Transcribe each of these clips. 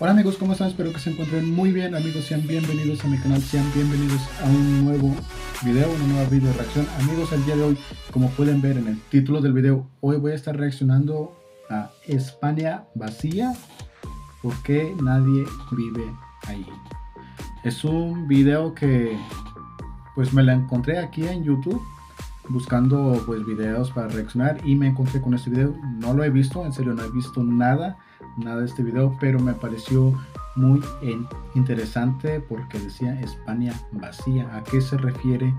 Hola amigos, ¿cómo están? Espero que se encuentren muy bien. Amigos, sean bienvenidos a mi canal, sean bienvenidos a un nuevo video, una nueva video reacción. Amigos, el día de hoy, como pueden ver en el título del video, hoy voy a estar reaccionando a España vacía, ¿por qué nadie vive ahí? Es un video que pues me la encontré aquí en YouTube buscando pues videos para reaccionar y me encontré con este video. No lo he visto, en serio no he visto nada de este video, pero me pareció muy interesante porque decía España vacía. ¿A qué se refiere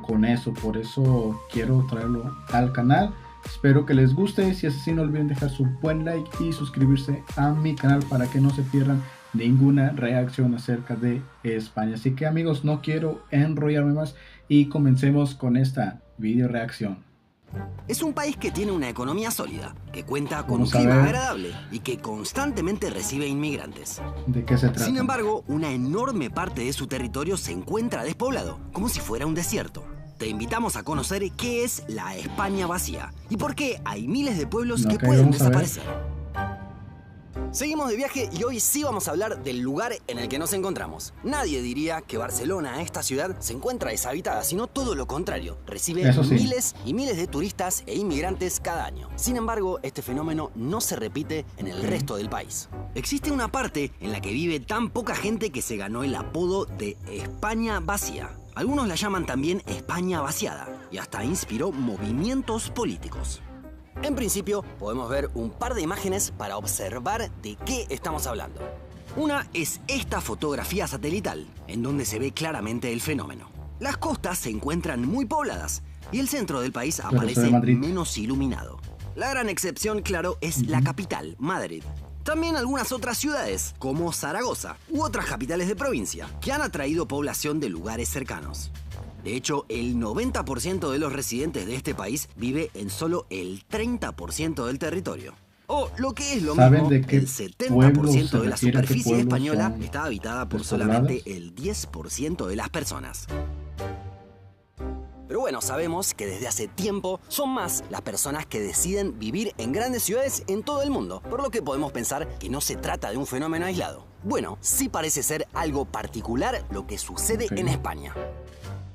con eso? Por eso quiero traerlo al canal. Espero que les guste. Si es así, no olviden dejar su buen like y suscribirse a mi canal para que no se pierdan ninguna reacción acerca de España. Así que amigos, no quiero enrollarme más y comencemos con esta video reacción. Es un país que tiene una economía sólida, que cuenta con Vamos un a clima ver agradable y que constantemente recibe inmigrantes. de qué se trata. Sin embargo, una enorme parte de su territorio se encuentra despoblado, como si fuera un desierto. Te invitamos a conocer qué es la España vacía y por qué hay miles de pueblos que pueden desaparecer. Seguimos de viaje y hoy sí vamos a hablar del lugar en el que nos encontramos. Nadie diría que Barcelona, esta ciudad, se encuentra deshabitada, sino todo lo contrario. Recibe miles y miles de turistas e inmigrantes cada año. Sin embargo, este fenómeno no se repite en el resto del país. Existe una parte en la que vive tan poca gente que se ganó el apodo de España vacía. Algunos la llaman también España vaciada y hasta inspiró movimientos políticos. En principio, podemos ver un par de imágenes para observar de qué estamos hablando. Una es esta fotografía satelital, en donde se ve claramente el fenómeno. Las costas se encuentran muy pobladas y el centro del país aparece menos iluminado. La gran excepción, claro, es la capital, Madrid. También algunas otras ciudades, como Zaragoza u otras capitales de provincia, que han atraído población de lugares cercanos. De hecho, el 90% de los residentes de este país vive en solo el 30% del territorio. O lo que es lo mismo, el 70% de la superficie española está habitada por solamente el 10% de las personas. Pero bueno, sabemos que desde hace tiempo son más las personas que deciden vivir en grandes ciudades en todo el mundo, por lo que podemos pensar que no se trata de un fenómeno aislado. Bueno, sí parece ser algo particular lo que sucede en España.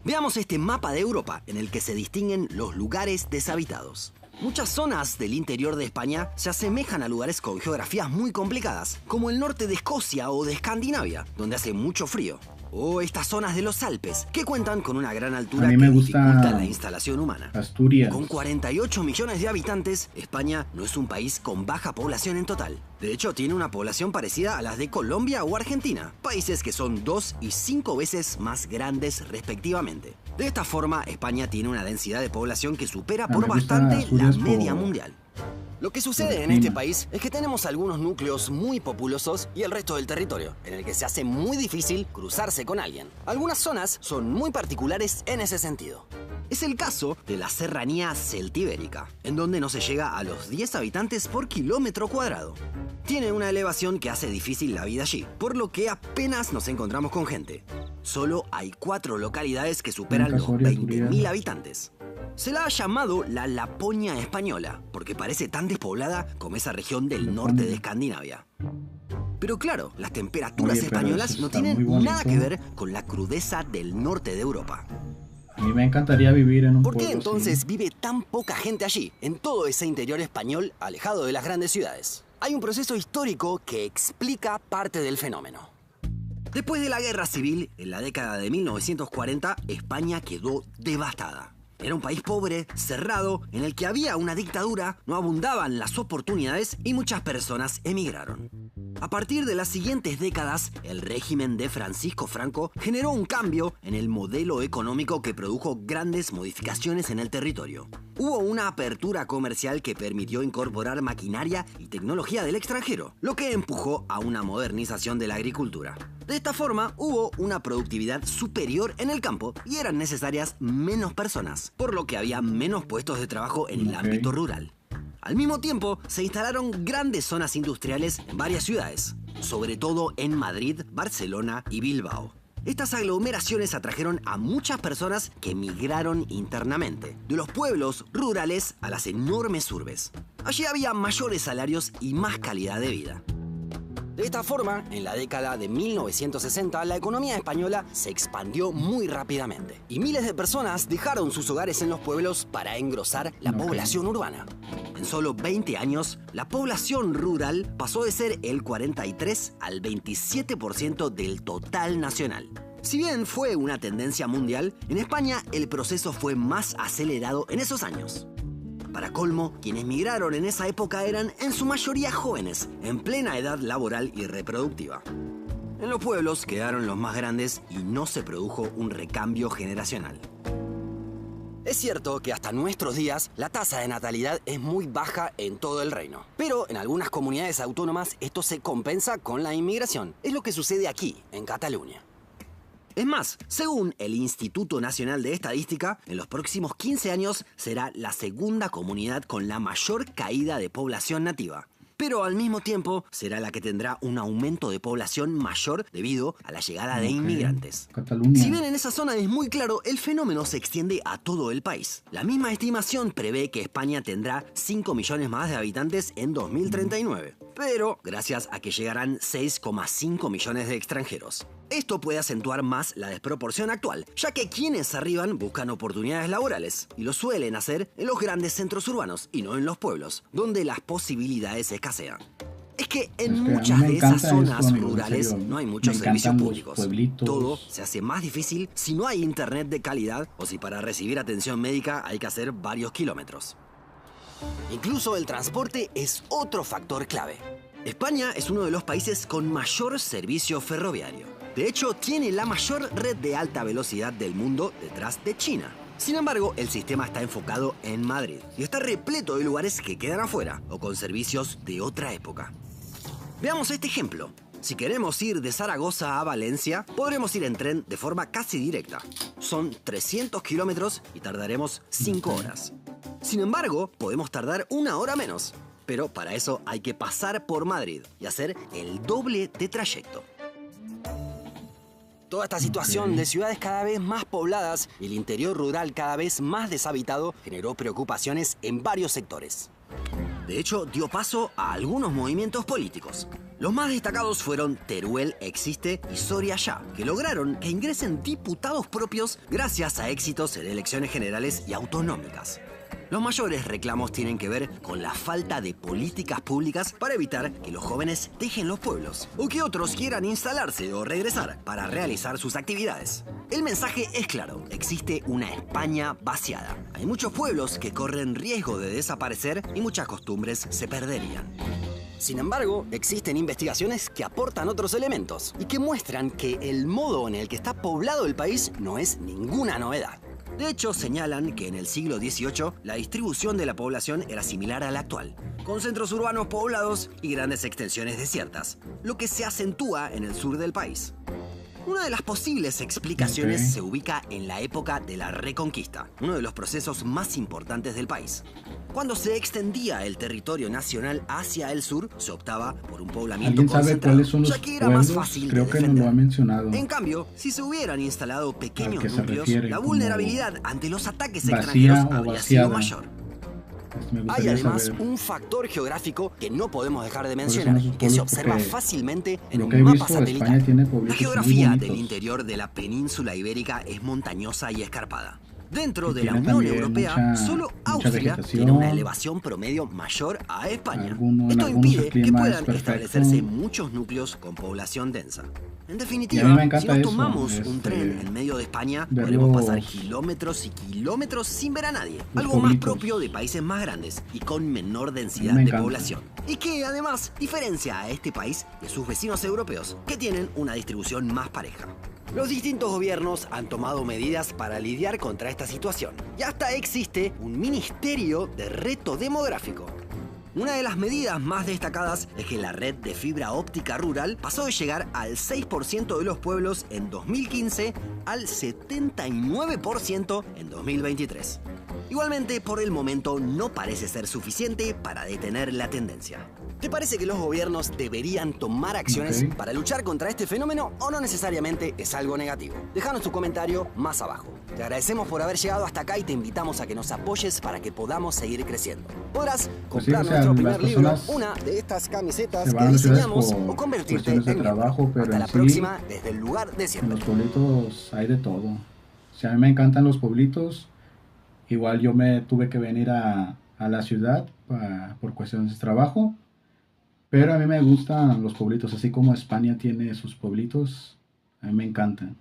Veamos este mapa de Europa en el que se distinguen los lugares deshabitados. Muchas zonas del interior de España se asemejan a lugares con geografías muy complicadas, como el norte de Escocia o de Escandinavia, donde hace mucho frío. O estas zonas de los Alpes, que cuentan con una gran altura que dificulta la instalación humana. Asturias. Con 48 millones de habitantes, España no es un país con baja población en total. De hecho, tiene una población parecida a las de Colombia o Argentina, países que son 2 y 5 veces más grandes respectivamente. De esta forma, España tiene una densidad de población que supera por bastante la media mundial. Lo que sucede en este país es que tenemos algunos núcleos muy populosos y el resto del territorio, en el que se hace muy difícil cruzarse con alguien. Algunas zonas son muy particulares en ese sentido. Es el caso de la serranía celtibérica, en donde no se llega a los 10 habitantes por kilómetro cuadrado. Tiene una elevación que hace difícil la vida allí, por lo que apenas nos encontramos con gente. Solo hay 4 localidades que superan los 20.000 habitantes. Se la ha llamado la Laponia española, porque parece tan despoblada como esa región del norte de Escandinavia. Pero claro, las temperaturas españolas no tienen nada que ver con la crudeza del norte de Europa. A mí me encantaría vivir en un pueblo. ¿Por qué entonces vive tan poca gente allí, en todo ese interior español alejado de las grandes ciudades? Hay un proceso histórico que explica parte del fenómeno. Después de la Guerra Civil, en la década de 1940, España quedó devastada. Era un país pobre, cerrado, en el que había una dictadura, no abundaban las oportunidades y muchas personas emigraron. A partir de las siguientes décadas, el régimen de Francisco Franco generó un cambio en el modelo económico que produjo grandes modificaciones en el territorio. Hubo una apertura comercial que permitió incorporar maquinaria y tecnología del extranjero, lo que empujó a una modernización de la agricultura. De esta forma, hubo una productividad superior en el campo y eran necesarias menos personas, por lo que había menos puestos de trabajo en el ámbito rural. Al mismo tiempo, se instalaron grandes zonas industriales en varias ciudades, sobre todo en Madrid, Barcelona y Bilbao. Estas aglomeraciones atrajeron a muchas personas que migraron internamente, de los pueblos rurales a las enormes urbes. Allí había mayores salarios y más calidad de vida. De esta forma, en la década de 1960, la economía española se expandió muy rápidamente y miles de personas dejaron sus hogares en los pueblos para engrosar la población urbana. En solo 20 años, la población rural pasó de ser el 43 al 27% del total nacional. Si bien fue una tendencia mundial, en España el proceso fue más acelerado en esos años. Para colmo, quienes migraron en esa época eran en su mayoría jóvenes, en plena edad laboral y reproductiva. En los pueblos quedaron los más grandes y no se produjo un recambio generacional. Es cierto que hasta nuestros días la tasa de natalidad es muy baja en todo el reino, pero en algunas comunidades autónomas esto se compensa con la inmigración. Es lo que sucede aquí, en Cataluña. Es más, según el Instituto Nacional de Estadística, en los próximos 15 años será la segunda comunidad con la mayor caída de población nativa. Pero al mismo tiempo será la que tendrá un aumento de población mayor debido a la llegada de inmigrantes. Cataluña. Si bien en esa zona es muy claro, el fenómeno se extiende a todo el país. La misma estimación prevé que España tendrá 5 millones más de habitantes en 2039. Pero gracias a que llegarán 6,5 millones de extranjeros. Esto puede acentuar más la desproporción actual, ya que quienes arriban buscan oportunidades laborales y lo suelen hacer en los grandes centros urbanos y no en los pueblos, donde las posibilidades escasean. Es que en muchas de esas zonas rurales no hay muchos servicios públicos. Todo se hace más difícil si no hay internet de calidad o si para recibir atención médica hay que hacer varios kilómetros. Incluso el transporte es otro factor clave. España es uno de los países con mayor servicio ferroviario. De hecho, tiene la mayor red de alta velocidad del mundo detrás de China. Sin embargo, el sistema está enfocado en Madrid y está repleto de lugares que quedan afuera o con servicios de otra época. Veamos este ejemplo. Si queremos ir de Zaragoza a Valencia, podremos ir en tren de forma casi directa. Son 300 kilómetros y tardaremos 5 horas. Sin embargo, podemos tardar 1 hora menos. Pero para eso hay que pasar por Madrid y hacer el doble de trayecto. Toda esta situación de ciudades cada vez más pobladas y el interior rural cada vez más deshabitado generó preocupaciones en varios sectores. De hecho, dio paso a algunos movimientos políticos. Los más destacados fueron Teruel Existe y Soria Ya, que lograron que ingresen diputados propios gracias a éxitos en elecciones generales y autonómicas. Los mayores reclamos tienen que ver con la falta de políticas públicas para evitar que los jóvenes dejen los pueblos o que otros quieran instalarse o regresar para realizar sus actividades. El mensaje es claro, existe una España vaciada. Hay muchos pueblos que corren riesgo de desaparecer y muchas costumbres se perderían. Sin embargo, existen investigaciones que aportan otros elementos y que muestran que el modo en el que está poblado el país no es ninguna novedad. De hecho, señalan que en el siglo XVIII la distribución de la población era similar a la actual, con centros urbanos poblados y grandes extensiones desiertas, lo que se acentúa en el sur del país. Una de las posibles explicaciones se ubica en la época de la Reconquista, uno de los procesos más importantes del país. Cuando se extendía el territorio nacional hacia el sur, se optaba por un poblamiento concentrado, ya que era más fácil de defender. No lo ha mencionado. En cambio, si se hubieran instalado pequeños núcleos, la vulnerabilidad ante los ataques extranjeros habría sido mayor. Hay además un factor geográfico que no podemos dejar de mencionar, que se observa fácilmente en un mapa satelital. La geografía del interior de la península ibérica es montañosa y escarpada. Dentro de la Unión Europea, solo Austria tiene una elevación promedio mayor a España. Esto impide que puedan establecerse muchos núcleos con población densa. En definitiva, si nos tomamos un tren en medio de España, podremos pasar kilómetros y kilómetros sin ver a nadie. Algo más propio de países más grandes y con menor densidad de población. Y que además diferencia a este país de sus vecinos europeos, que tienen una distribución más pareja. Los distintos gobiernos han tomado medidas para lidiar contra esta situación. Y hasta existe un ministerio de reto demográfico. Una de las medidas más destacadas es que la red de fibra óptica rural pasó de llegar al 6% de los pueblos en 2015 al 79% en 2023. Igualmente, por el momento no parece ser suficiente para detener la tendencia. ¿Te parece que los gobiernos deberían tomar acciones para luchar contra este fenómeno o no necesariamente es algo negativo? Déjanos tu comentario más abajo. Te agradecemos por haber llegado hasta acá y te invitamos a que nos apoyes para que podamos seguir creciendo. Podrás comprar nuestro primer libro, una de estas camisetas que diseñamos o convertirte en trabajo, pero hasta la próxima desde el lugar de siempre. En los pueblitos hay de todo. O sea, a mí me encantan los pueblitos. Igual yo me tuve que venir a la ciudad por cuestiones de trabajo. Pero a mí me gustan los pueblitos, así como España tiene sus pueblitos, a mí me encantan.